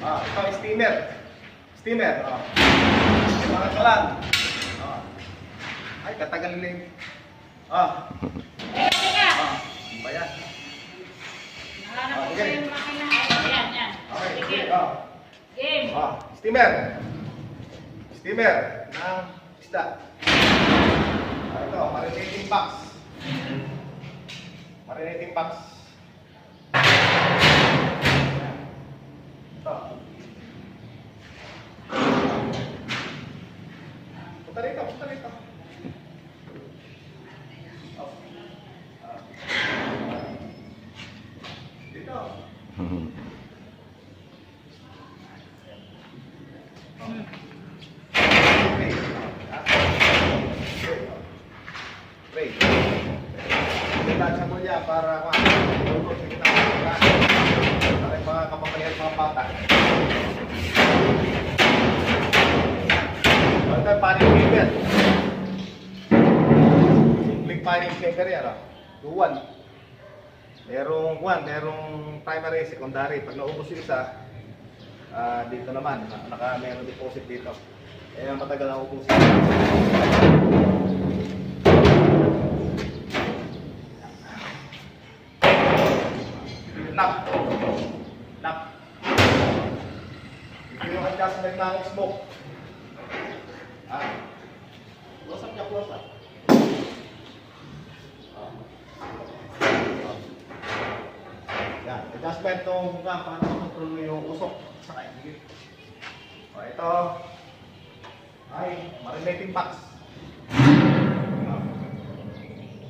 Ito ang steamer. Steamer. Mga kalan. Ay, katagal nila yung... Teka! Ano ba yan? Nahanap ko pa yung makina. Yan. Okay, Sige. Game. Steamer. Steamer ng isda. Ito, marinating box. Marinating box. Ito. Punta rito, punta rito. Dito. Pray. Itacha mo niya para maulog sa kita para yung mga kapamilya at mga bata. Ito yung paning paper. Simpleng paning paper yan. Duwan. Merong primary, secondary. Pag naubos yung isa, dito naman, meron deposit dito. Kaya matagal na ubusin. Knock. Ito yung adjustment ng smoke. Close up niya, close up. Yan, adjustment itong paano control mo yung usok. Sakay, sige. Ito ay marinating box.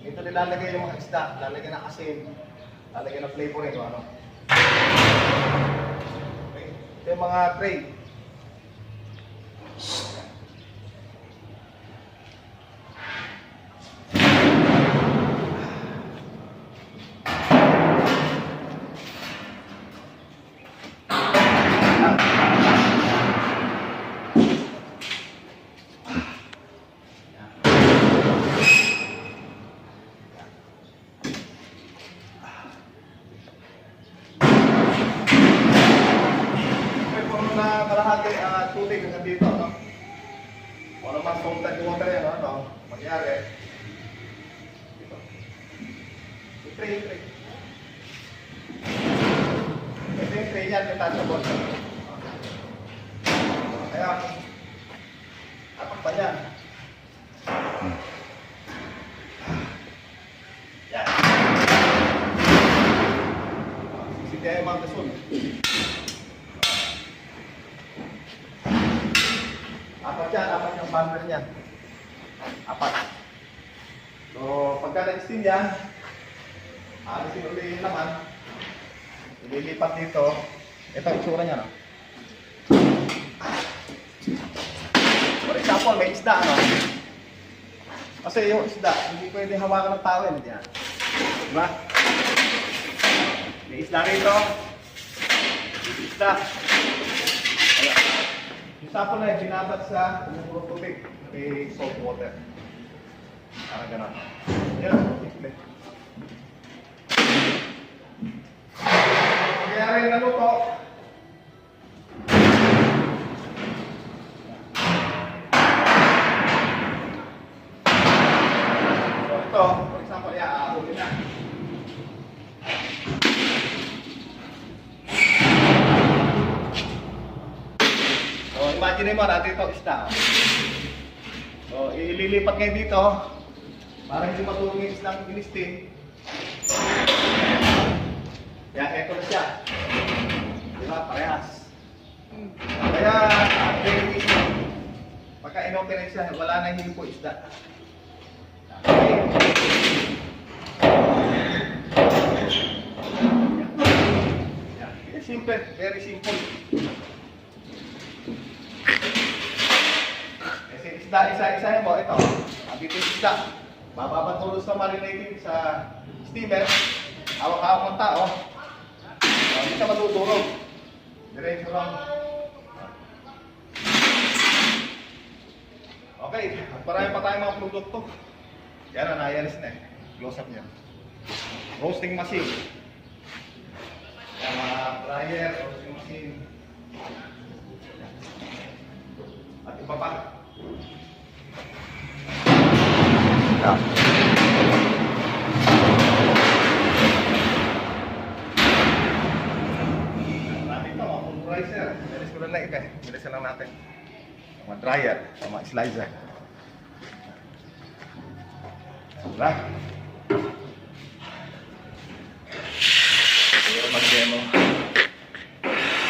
Ito nilalagay yung mga isda, lalagyan ng asin, lalagyan ng flavoring o ano. Okay. Ito yung mga tray. Tubig hanggang dito, no? O naman salted water yan, no? Mangyari dito. Tray. Ito yung tray yan, detachable. Kaya apak pa yan. Yan. Sisigayan yung mga gasol. Apat yung bundle niyan. Apat. So, pagka nag-steam yan, alisin ulit yung laman. Ililipat dito. Ito ang itsura niya, no? For example, may isda, no? Kasi yung isda, hindi pwede hawakan ng towel. Yan. Diba? May isda rito. May isda. Ayan. Yung sapo na yung binabat sa umupurong tubig. May salt water. Parang gano'n. Yan. Simple. Kaya rin naluto. So ito, for example, aabogin na. Imagine mo natin ito isda. So, ililipat ngayon dito para hindi matulong yung isdang in-steam. Kaya ito na siya. Diba? Parehas. Kaya, very easy. Pagka in-operate siya, wala na hindi po isda. Okay. Simple. Very simple. Isa-isa mo, ito. Dito yung isda. Mapapatulos sa marinating sa steamer. Hawak-hawak ng tao. Hindi siya matutulog. Diretso lang. Okay. Marami pa tayong mga produkto. Yan na, nayalis na eh. Close up niya. Roasting machine. Yan mga dryer, washing machine. At iba pa. Yeah. Natin ito, mga pulverizer. Bilis ko lang na ikay. Bilisan lang natin. Mga dryer, mga slicer. Diba? Ito yung mag-demo.